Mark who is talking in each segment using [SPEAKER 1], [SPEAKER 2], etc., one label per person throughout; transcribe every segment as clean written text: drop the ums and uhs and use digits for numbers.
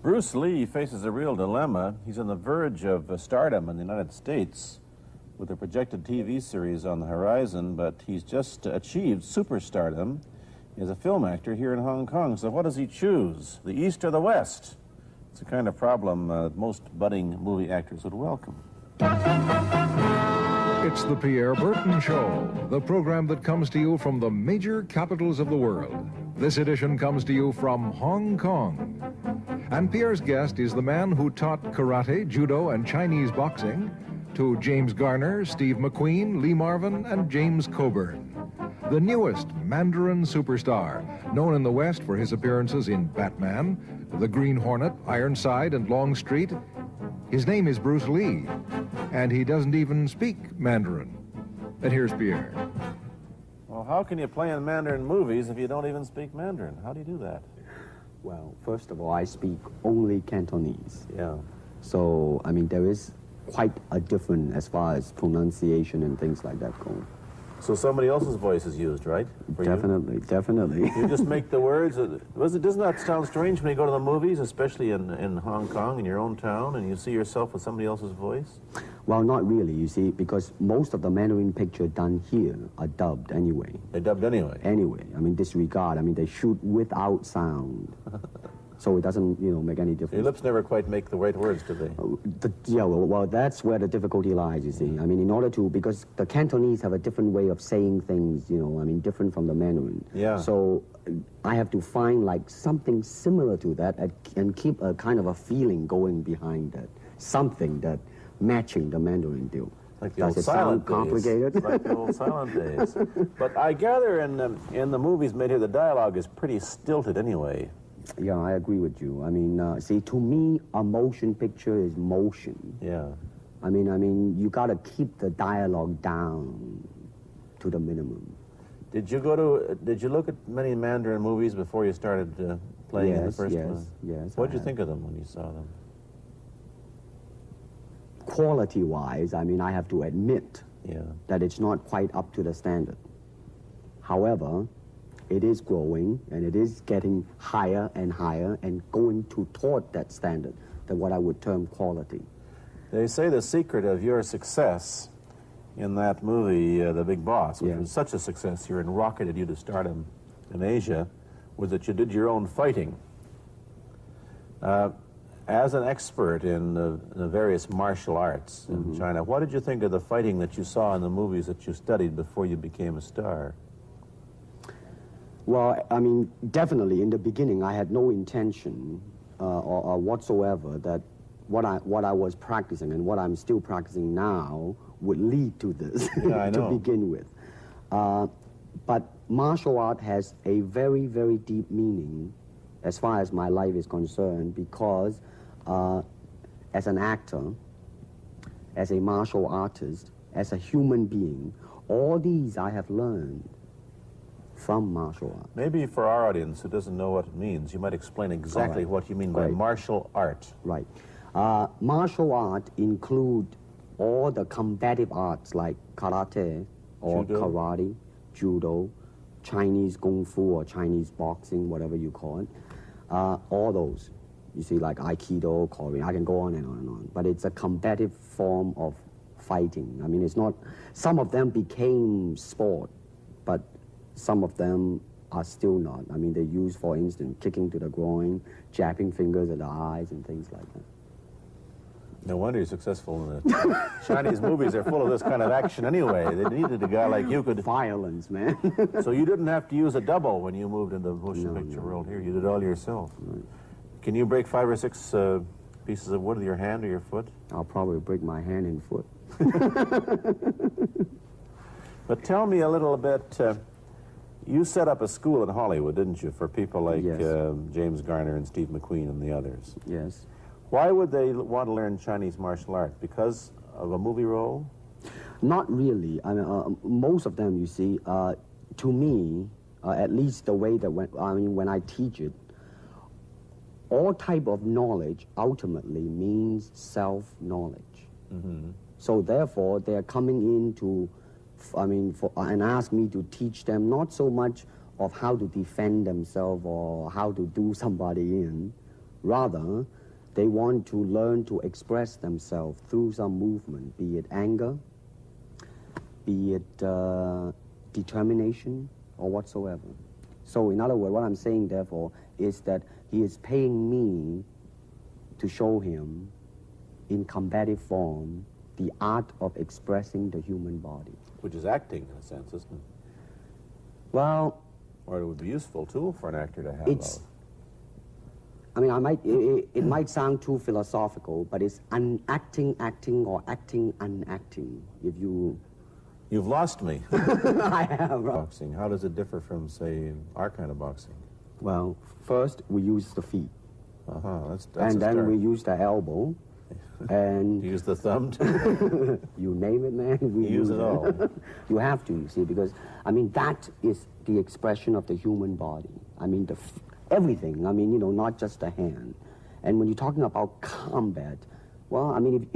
[SPEAKER 1] Bruce Lee faces a real dilemma. He's on the verge of stardom in the United States with a projected TV series on the horizon, but he's just achieved superstardom as a film actor here in Hong Kong. So what does he choose, the East or the West? It's the kind of problem most budding movie actors would welcome.
[SPEAKER 2] It's the Pierre Berton Show, the program that comes to you from the major capitals of the world. This edition comes to you from Hong Kong. And Pierre's guest is the man who taught karate, judo, and Chinese boxing to James Garner, Steve McQueen, Lee Marvin, and James Coburn. The newest Mandarin superstar, known in the West for his appearances in Batman, The Green Hornet, Ironside, and Longstreet. His name is Bruce Lee, and he doesn't even speak Mandarin. And here's Pierre.
[SPEAKER 1] Well, how can you play in Mandarin movies if you don't even speak Mandarin? How do you do that?
[SPEAKER 3] Well, first of all, I speak only Cantonese.
[SPEAKER 1] Yeah.
[SPEAKER 3] So, I mean, there is quite a difference as far as pronunciation and things like that go.
[SPEAKER 1] So somebody else's voice is used, right? For
[SPEAKER 3] Definitely,
[SPEAKER 1] you?
[SPEAKER 3] definitely.
[SPEAKER 1] You just make the words. Doesn't that sound strange when you go to the movies, especially in Hong Kong, in your own town, and you see yourself with somebody else's voice?
[SPEAKER 3] Well, not really, you see, because most of the Mandarin pictures done here are dubbed anyway.
[SPEAKER 1] They're dubbed anyway?
[SPEAKER 3] Anyway. I mean, disregard. I mean, they shoot without sound. So it doesn't, make any difference.
[SPEAKER 1] Your lips never quite make the right words, do they?
[SPEAKER 3] Yeah, well, that's where the difficulty lies, you see. I mean, in order to, because the Cantonese have a different way of saying things, different from the Mandarin.
[SPEAKER 1] Yeah.
[SPEAKER 3] So I have to find, like, something similar to that and keep a kind of a feeling going behind that. Something that matching the Mandarin deal.
[SPEAKER 1] Like the
[SPEAKER 3] Does
[SPEAKER 1] old
[SPEAKER 3] it sound
[SPEAKER 1] silent
[SPEAKER 3] complicated?
[SPEAKER 1] days. Like the old silent days. But I gather in the movies made here, the dialogue is pretty stilted anyway.
[SPEAKER 3] Yeah, I agree with you. I mean, see, to me, a motion picture is motion.
[SPEAKER 1] Yeah.
[SPEAKER 3] I mean, you got to keep the dialogue down to the minimum.
[SPEAKER 1] Did you look at many Mandarin movies before you started playing in the first one?
[SPEAKER 3] Yes.
[SPEAKER 1] What did you think of them when you saw them?
[SPEAKER 3] Quality-wise, I mean, I have to admit that it's not quite up to the standard. However, it is growing, and it is getting higher and higher and going toward that standard, that what I would term quality.
[SPEAKER 1] They say the secret of your success in that movie, The Big Boss, which was such a success here and rocketed you to stardom in Asia, was that you did your own fighting. As an expert in the various martial arts in China, what did you think of the fighting that you saw in the movies that you studied before you became a star?
[SPEAKER 3] Well, I mean, definitely in the beginning, I had no intention or whatsoever that what I was practicing and what I'm still practicing now would lead to this to begin with. But martial art has a very, very deep meaning as far as my life is concerned, because as an actor, as a martial artist, as a human being, all these I have learned from martial art.
[SPEAKER 1] Maybe for our audience who doesn't know what it means, you might explain exactly what you mean by martial art.
[SPEAKER 3] Right. Martial art include all the combative arts like karate or karate, judo, Chinese kung fu or Chinese boxing, whatever you call it. All those. You see, like Aikido, Korean, I can go on and on and on. But it's a combative form of fighting. I mean, it's not, some of them became sport, but some of them are still not. I mean, they use, for instance, kicking to the groin, jabbing fingers at the eyes, and things like that.
[SPEAKER 1] No wonder you're successful in the Chinese movies. They're full of this kind of action anyway. They needed a guy like you could...
[SPEAKER 3] Violence, man.
[SPEAKER 1] So you didn't have to use a double when you moved into the motion picture world here. You did it all yourself.
[SPEAKER 3] Right.
[SPEAKER 1] Can you break 5 or 6 pieces of wood with your hand or your foot?
[SPEAKER 3] I'll probably break my hand and foot.
[SPEAKER 1] But tell me a little bit... you set up a school in Hollywood, didn't you, for people like James Garner and Steve McQueen and the others?
[SPEAKER 3] Yes.
[SPEAKER 1] Why would they want to learn Chinese martial arts? Because of a movie role?
[SPEAKER 3] Not really. I mean, most of them, you see, to me, at least the way that when I teach it, all type of knowledge ultimately means self-knowledge. So therefore, they're coming in to, and ask me to teach them not so much of how to defend themselves or how to do somebody in, rather They want to learn to express themselves through some movement, be it anger, be it determination, or whatsoever. So in other words, what I'm saying, therefore, is that he is paying me to show him in combative form the art of expressing the human body.
[SPEAKER 1] Which is acting, in a sense, isn't it?
[SPEAKER 3] Well,
[SPEAKER 1] or it would be a useful tool for an actor to have.
[SPEAKER 3] It's, I mean, it might sound too philosophical, but it's unacting acting or acting unacting. If you...
[SPEAKER 1] You've lost me.
[SPEAKER 3] I have.
[SPEAKER 1] Boxing, how does it differ from, say, our kind of boxing?
[SPEAKER 3] Well, first we use the feet.
[SPEAKER 1] That's
[SPEAKER 3] and then
[SPEAKER 1] start.
[SPEAKER 3] we use the elbow. And
[SPEAKER 1] use the thumb too?
[SPEAKER 3] You name it, man. We
[SPEAKER 1] use it all.
[SPEAKER 3] You have to, you see, because, I mean, that is the expression of the human body. I mean, everything. I mean, you know, not just the hand. And when you're talking about combat, well, I mean,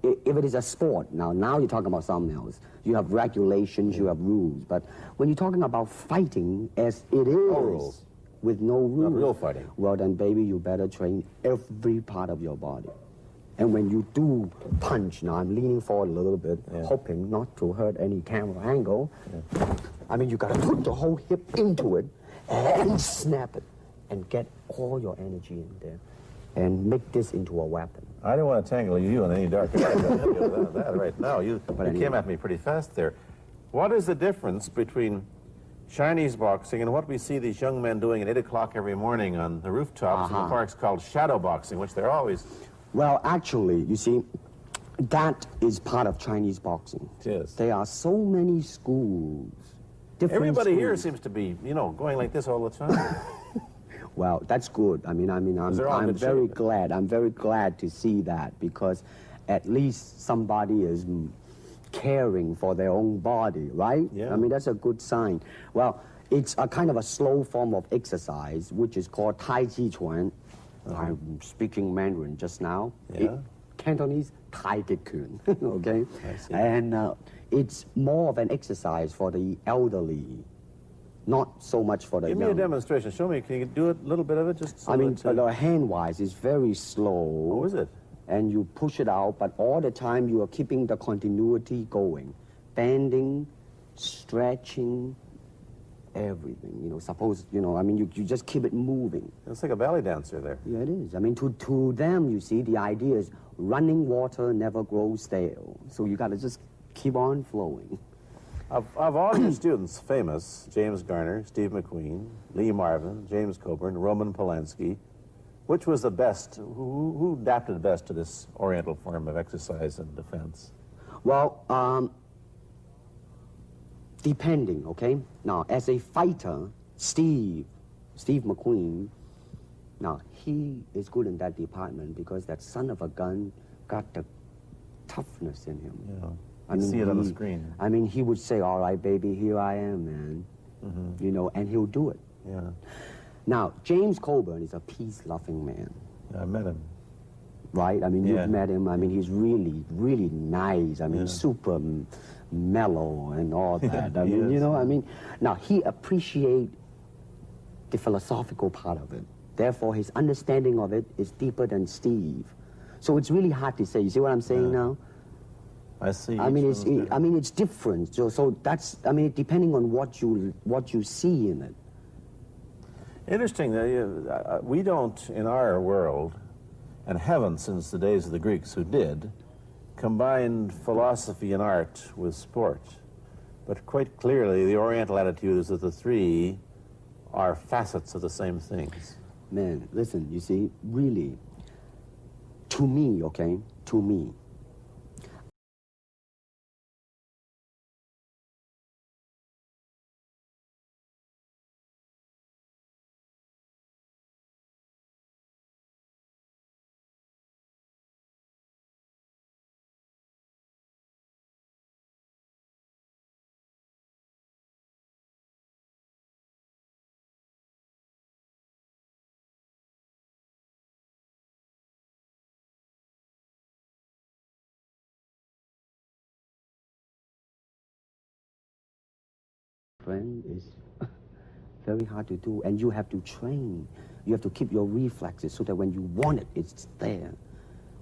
[SPEAKER 3] if it is a sport, now you're talking about something else. You have regulations, you have rules. But when you're talking about fighting as it is,
[SPEAKER 1] no rules.
[SPEAKER 3] With no rules.
[SPEAKER 1] Not real fighting.
[SPEAKER 3] Well, then, baby, you better train every part of your body. And when you do punch, now I'm leaning forward a little bit, hoping not to hurt any camera angle. I mean, you gotta put the whole hip into it and snap it and get all your energy in there and make this into a weapon.
[SPEAKER 1] I don't want to tangle you in any dark that right now. You came at me pretty fast there. What is the difference between Chinese boxing and what we see these young men doing at 8 o'clock every morning on the rooftops in the parks called shadow boxing, which they're always...
[SPEAKER 3] Well, actually, you see, that is part of Chinese boxing.
[SPEAKER 1] Yes.
[SPEAKER 3] There are so many schools.
[SPEAKER 1] Everybody
[SPEAKER 3] schools.
[SPEAKER 1] here seems to be, you know, going like this all the time.
[SPEAKER 3] Well, that's good. I'm very glad. I'm very glad to see that, because at least somebody is caring for their own body, right?
[SPEAKER 1] Yeah.
[SPEAKER 3] I mean, that's a good sign. Well, it's a kind of a slow form of exercise, which is called Tai Chi Chuan. I'm speaking Mandarin just now.
[SPEAKER 1] Yeah.
[SPEAKER 3] Cantonese, Tai Chi Kun, okay?
[SPEAKER 1] I see.
[SPEAKER 3] And it's more of an exercise for the elderly, not so much for the young.
[SPEAKER 1] Give me a demonstration. Show me. Can you do a little bit of it? Just so
[SPEAKER 3] I mean,
[SPEAKER 1] that,
[SPEAKER 3] the hand-wise is very slow.
[SPEAKER 1] Oh, is it?
[SPEAKER 3] And you push it out, but all the time you are keeping the continuity going. Bending, stretching, everything. You know, suppose, you know, I mean, you just keep it moving.
[SPEAKER 1] It's like a ballet dancer there.
[SPEAKER 3] Yeah, it is. I mean, to them, you see, the idea is running water never grows stale. So you got to just keep on flowing.
[SPEAKER 1] Of all your students, famous, James Garner, Steve McQueen, Lee Marvin, James Coburn, Roman Polanski, which was the best? Who adapted best to this Oriental form of exercise and defense?
[SPEAKER 3] Well, depending, okay? Now, as a fighter, Steve McQueen, now, he is good in that department because that son of a gun got the toughness in him.
[SPEAKER 1] Yeah.
[SPEAKER 3] I mean,
[SPEAKER 1] see it on the screen.
[SPEAKER 3] I mean, he would say, all right, baby, here I am, man. Mm-hmm. You know, and he'll do it.
[SPEAKER 1] Yeah.
[SPEAKER 3] Now, James Coburn is a peace-loving man.
[SPEAKER 1] Yeah, I met him.
[SPEAKER 3] Right? I mean, you've met him. I mean, he's really, really nice. I mean, super mellow and all that. I mean, you know, I mean, now, he appreciates the philosophical part of it. Therefore, his understanding of it is deeper than Steve. So it's really hard to say. You see what I'm saying now?
[SPEAKER 1] I see.
[SPEAKER 3] I mean, it's different. So that's, I mean, depending on what you see in it.
[SPEAKER 1] Interesting that we don't, in our world, and haven't since the days of the Greeks who did, combined philosophy and art with sport. But quite clearly, the Oriental attitude is that the three are facets of the same things.
[SPEAKER 3] Man, listen, you see, really, to me, okay, to me, friend, is very hard to do, and you have to train You have to keep your reflexes so that when you want it, it's there.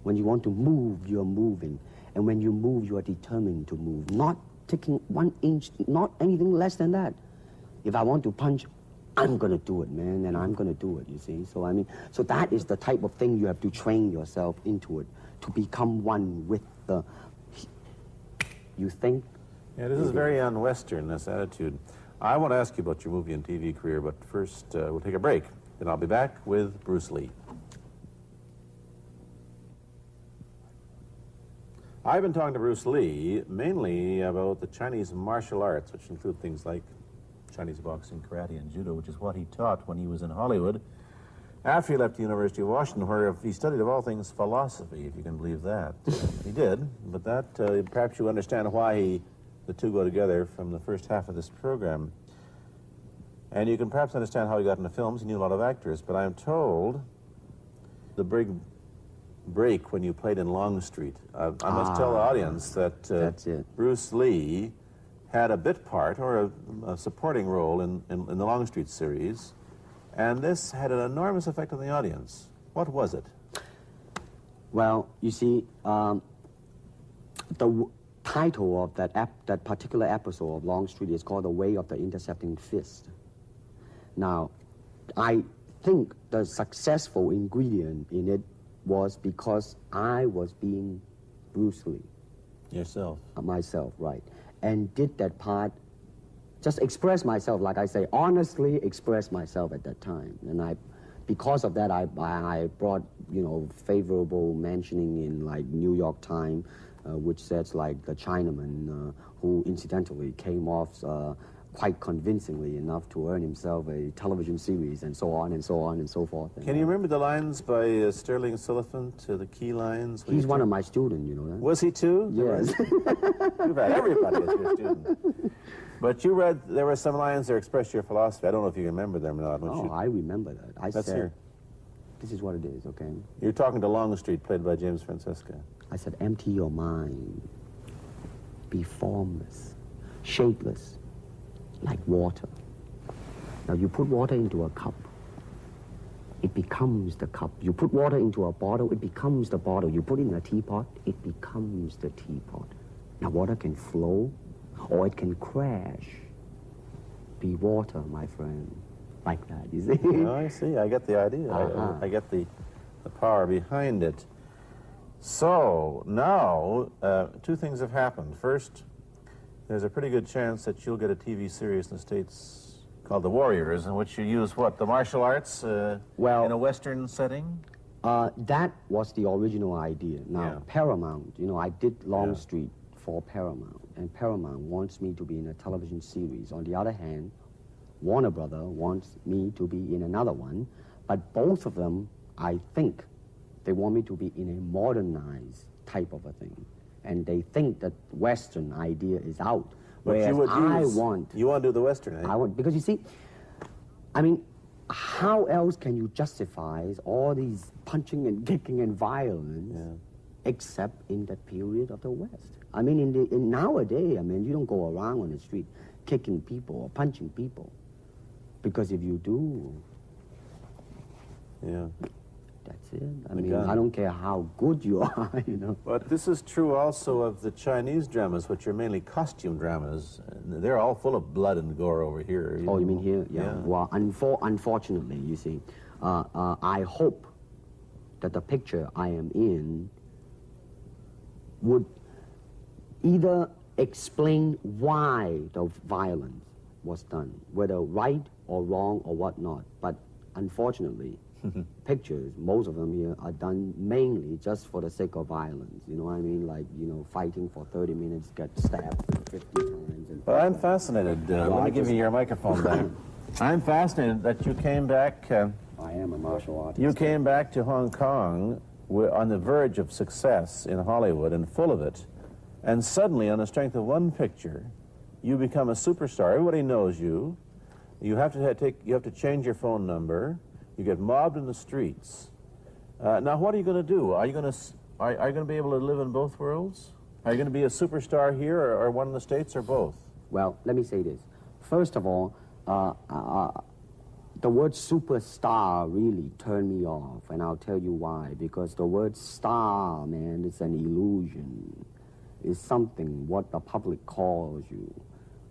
[SPEAKER 3] When you want to move, you're moving. And when you move, you are determined to move. Not taking 1 inch, not anything less than that. If I want to punch, I'm going to do it, man, and I'm going to do it, you see. So, I mean, so that is the type of thing you have to train yourself into it, to become one with the, you think?
[SPEAKER 1] Yeah, this is very un-Western, this attitude. I want to ask you about your movie and TV career, but first we'll take a break. Then I'll be back with Bruce Lee. I've been talking to Bruce Lee mainly about the Chinese martial arts, which include things like Chinese boxing, karate, and judo, which is what he taught when he was in Hollywood. After he left the University of Washington, where he studied, of all things, philosophy, if you can believe that. He did, but that, perhaps you understand why the two go together from the first half of this program. And you can perhaps understand how he got into films. He knew a lot of actors, but I'm told the big break when you played in Longstreet. I must tell the audience that Bruce Lee had a bit part or a supporting role in the Longstreet series, and this had an enormous effect on the audience. What was it?
[SPEAKER 3] Well, you see, the title of that particular episode of Longstreet is called The Way of the Intercepting Fist. Now, I think the successful ingredient in it was because I was being Bruce Lee.
[SPEAKER 1] Yourself?
[SPEAKER 3] Myself, right. And did that part, just express myself, like I say, honestly express myself at that time. And because of that, I brought, you know, favorable mentioning in, like, New York Times, which says, like, the Chinaman, who incidentally came off quite convincingly enough to earn himself a television series, and so on and so on and so forth.
[SPEAKER 1] Can you remember the lines by Sterling Sullivan, the key lines?
[SPEAKER 3] He's one of my students, you know that?
[SPEAKER 1] Was he too?
[SPEAKER 3] Yes.
[SPEAKER 1] You've had everybody as your student. But you read, there were some lines that expressed your philosophy. I don't know if you remember them or not.
[SPEAKER 3] Oh, I remember that. I
[SPEAKER 1] Let's
[SPEAKER 3] said,
[SPEAKER 1] hear.
[SPEAKER 3] this is what it is, okay?
[SPEAKER 1] You're talking to Longstreet, played by James Francesca.
[SPEAKER 3] I said, empty your mind. Be formless, shapeless, like water. Now, you put water into a cup, it becomes the cup. You put water into a bottle, it becomes the bottle. You put it in a teapot, it becomes the teapot. Now, water can flow, or it can crash. Be water, my friend. Like that, you see?
[SPEAKER 1] Oh, I see. I get the idea. I get the power behind it. So, now, two things have happened. First, there's a pretty good chance that you'll get a TV series in the States called The Warriors, in which you use, what, the martial arts in a Western setting?
[SPEAKER 3] That was the original idea. Now, Paramount, you know, I did Longstreet for Paramount, and Paramount wants me to be in a television series. On the other hand, Warner Brother wants me to be in another one, but both of them, I think, they want me to be in a modernized type of a thing. And they think that Western idea is out.
[SPEAKER 1] But you would you want to do the Western, eh?
[SPEAKER 3] I want, because you see, I mean, how else can you justify all these punching and kicking and violence except in that period of the West? I mean, in nowadays, I mean, you don't go around on the street kicking people or punching people. Because if you do, that's it. I mean, I don't care how good you are, you know.
[SPEAKER 1] But this is true also of the Chinese dramas, which are mainly costume dramas. They're all full of blood and gore over here.
[SPEAKER 3] You mean here? Yeah. Well, unfortunately, you see, I hope that the picture I am in would either explain why the violence was done, whether right or wrong or whatnot. But unfortunately, pictures, most of them here, are done mainly just for the sake of violence. You know what I mean? Like, you know, fighting for 30 minutes, get stabbed 50 times. And
[SPEAKER 1] well, I'm fascinated. Let me give you your microphone back. I'm fascinated that you came back.
[SPEAKER 3] I am a martial artist.
[SPEAKER 1] You came back to Hong Kong on the verge of success in Hollywood and full of it. And suddenly, on the strength of one picture, you become a superstar. Everybody knows you. You have to change your phone number. You get mobbed in the streets. Now, what are you going to do? Are you going to be able to live in both worlds? Are you going to be a superstar here, or one in the States, or both?
[SPEAKER 3] Well, let me say this. First of all, The word superstar really turned me off, and I'll tell you why. Because the word star, man, is an illusion. It's something what the public calls you.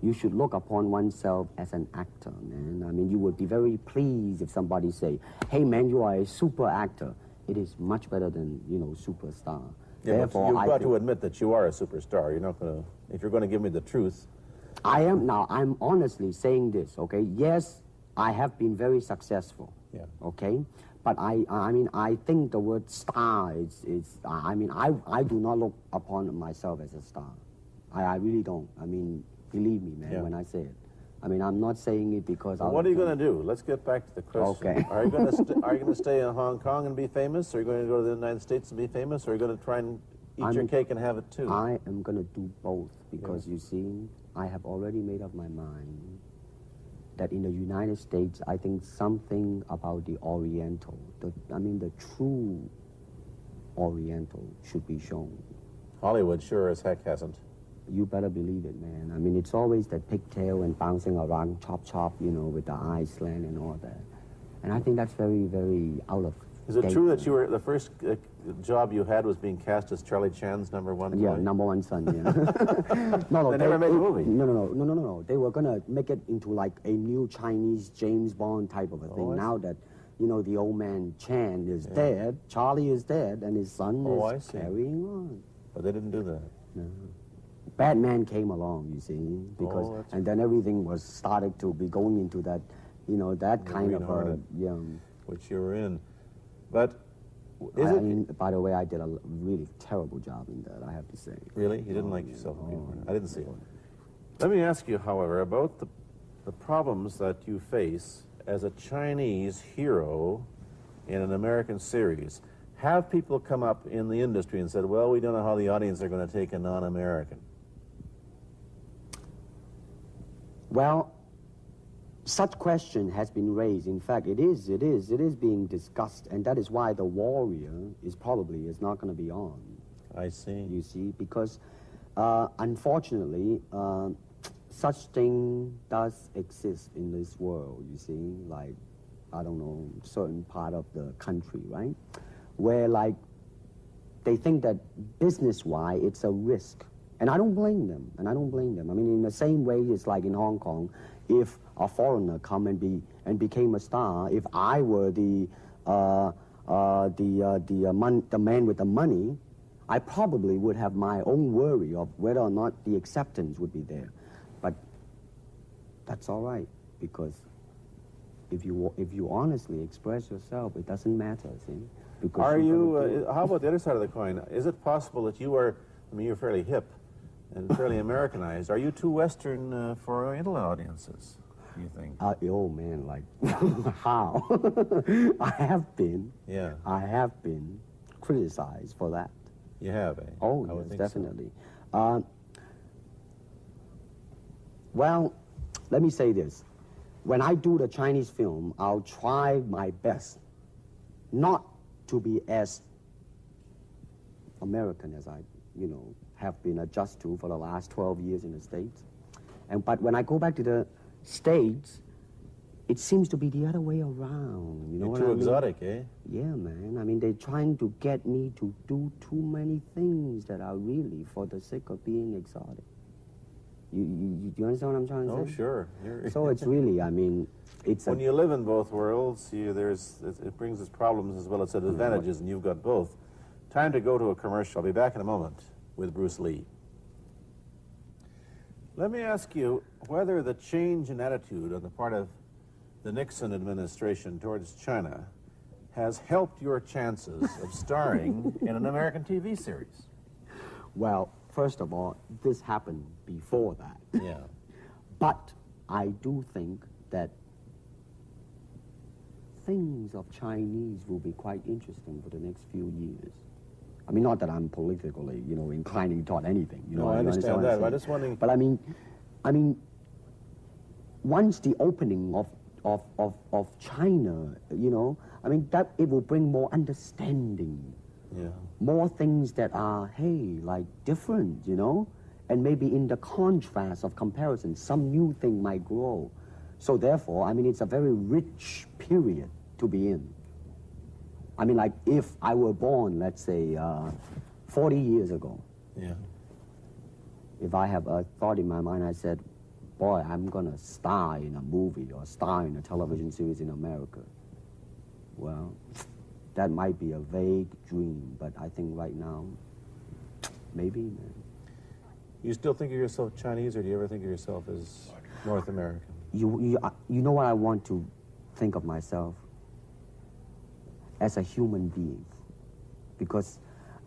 [SPEAKER 3] You should look upon oneself as an actor, man. I mean, you would be very pleased if somebody say, hey, man, you are a super actor. It is much better than, you know, superstar.
[SPEAKER 1] Yeah, but you've got to admit that you are a superstar. You're not going to, if you're going to give me the truth.
[SPEAKER 3] I'm honestly saying this, okay? Yes, I have been very successful,
[SPEAKER 1] yeah.
[SPEAKER 3] Okay? But I mean, I think the word star I mean, I do not look upon myself as a star. I really don't. I mean, believe me, man, when I say it. I mean, I'm not saying it because
[SPEAKER 1] well, what are you going to do? Let's get back to the question.
[SPEAKER 3] Okay.
[SPEAKER 1] Are you going to stay in Hong Kong and be famous? Or are you going to go to the United States and be famous? Or are you going to try and eat your cake and have it too?
[SPEAKER 3] I am going to do both because, you see, I have already made up my mind that in the United States, I think something about the Oriental, the true Oriental should be shown.
[SPEAKER 1] Hollywood sure as heck hasn't.
[SPEAKER 3] You better believe it, man. I mean, it's always that pigtail and bouncing around, chop, you know, with the eyes slant and all that. And I think that's very, very out of
[SPEAKER 1] Is it
[SPEAKER 3] date,
[SPEAKER 1] true that you were the first job you had was being cast as Charlie Chan's number one boy?
[SPEAKER 3] Yeah, number one son, yeah. No,
[SPEAKER 1] they never made a movie.
[SPEAKER 3] No. They were going to make it into like a new Chinese James Bond type of a thing. Now that, you know, the old man Chan is dead, Charlie is dead, and his son is carrying on.
[SPEAKER 1] But they didn't do that.
[SPEAKER 3] No. Batman came along, you see, because and then everything was started to be going into that, you know, that kind of
[SPEAKER 1] which you were in. But
[SPEAKER 3] I mean, by the way, I did a really terrible job in that, I have to say.
[SPEAKER 1] Really? You didn't like yourself anymore? I didn't see it. Let me ask you, however, about the problems that you face as a Chinese hero in an American series. Have people come up in the industry and said, well, we don't know how the audience are going to take a non-American?
[SPEAKER 3] Well, such question has been raised. In fact, it is being discussed, and that is why The Warrior is not going to be on.
[SPEAKER 1] I see.
[SPEAKER 3] You see, because unfortunately, such thing does exist in this world, you see, like, I don't know, certain part of the country, right? Where, like, they think that business-wise, it's a risk. And I don't blame them, I mean, in the same way, it's like in Hong Kong, if a foreigner come and became a star, if I were the man with the money, I probably would have my own worry of whether or not the acceptance would be there. But that's all right, because if you honestly express yourself, it doesn't matter, see? Because
[SPEAKER 1] are you, how about the other side of the coin? Is it possible that you are, I mean, you're fairly hip and fairly Americanized. Are you too Western for Oriental audiences, do you think?
[SPEAKER 3] Oh, man, like, how? I have been criticized for that.
[SPEAKER 1] You have, eh?
[SPEAKER 3] Oh, yes, definitely. So. Well, let me say this. When I do the Chinese film, I'll try my best not to be as American as I, you know, have been adjusted to for the last 12 years in the States. But when I go back to the States, it seems to be the other way around. You know what I mean?
[SPEAKER 1] You're too exotic, eh?
[SPEAKER 3] Yeah, man. I mean, they're trying to get me to do too many things that are really for the sake of being exotic. You understand what I'm trying to say?
[SPEAKER 1] Oh, sure.
[SPEAKER 3] So it's really, I mean, it's
[SPEAKER 1] when you live in both worlds, it brings its problems as well as its advantages, and you've got both. Time to go to a commercial. I'll be back in a moment with Bruce Lee. Let me ask you whether the change in attitude on the part of the Nixon administration towards China has helped your chances of starring in an American TV series.
[SPEAKER 3] Well, first of all, this happened before that.
[SPEAKER 1] Yeah.
[SPEAKER 3] But I do think that things of Chinese will be quite interesting for the next few years. I mean, not that I'm politically, you know, inclining toward anything. You know,
[SPEAKER 1] no, I understand that. I'm just wondering.
[SPEAKER 3] But I mean, once the opening of China, you know, I mean, that it will bring more understanding.
[SPEAKER 1] Yeah.
[SPEAKER 3] More things that are, hey, like different, you know? And maybe in the contrast of comparison, some new thing might grow. So therefore, I mean, it's a very rich period to be in. I mean, like, if I were born, let's say, 40 years ago,
[SPEAKER 1] Yeah.
[SPEAKER 3] if I have a thought in my mind, I said, boy, I'm gonna star in a movie or star in a television series in America. Well, that might be a vague dream, but I think right now, maybe, man.
[SPEAKER 1] You still think of yourself Chinese, or do you ever think of yourself as North American?
[SPEAKER 3] You know what I want to think of myself? As a human being. Because,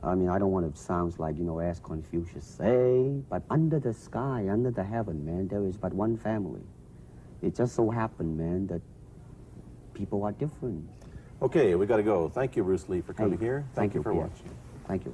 [SPEAKER 3] I mean, I don't want to sound like, you know, as Confucius say, but under the sky, under the heaven, man, there is but one family. It just so happened, man, that people are different.
[SPEAKER 1] Okay, we got to go. Thank you, Bruce Lee, for coming
[SPEAKER 3] Hey,
[SPEAKER 1] here. Thank you for
[SPEAKER 3] Pierre.
[SPEAKER 1] watching.
[SPEAKER 3] Thank you.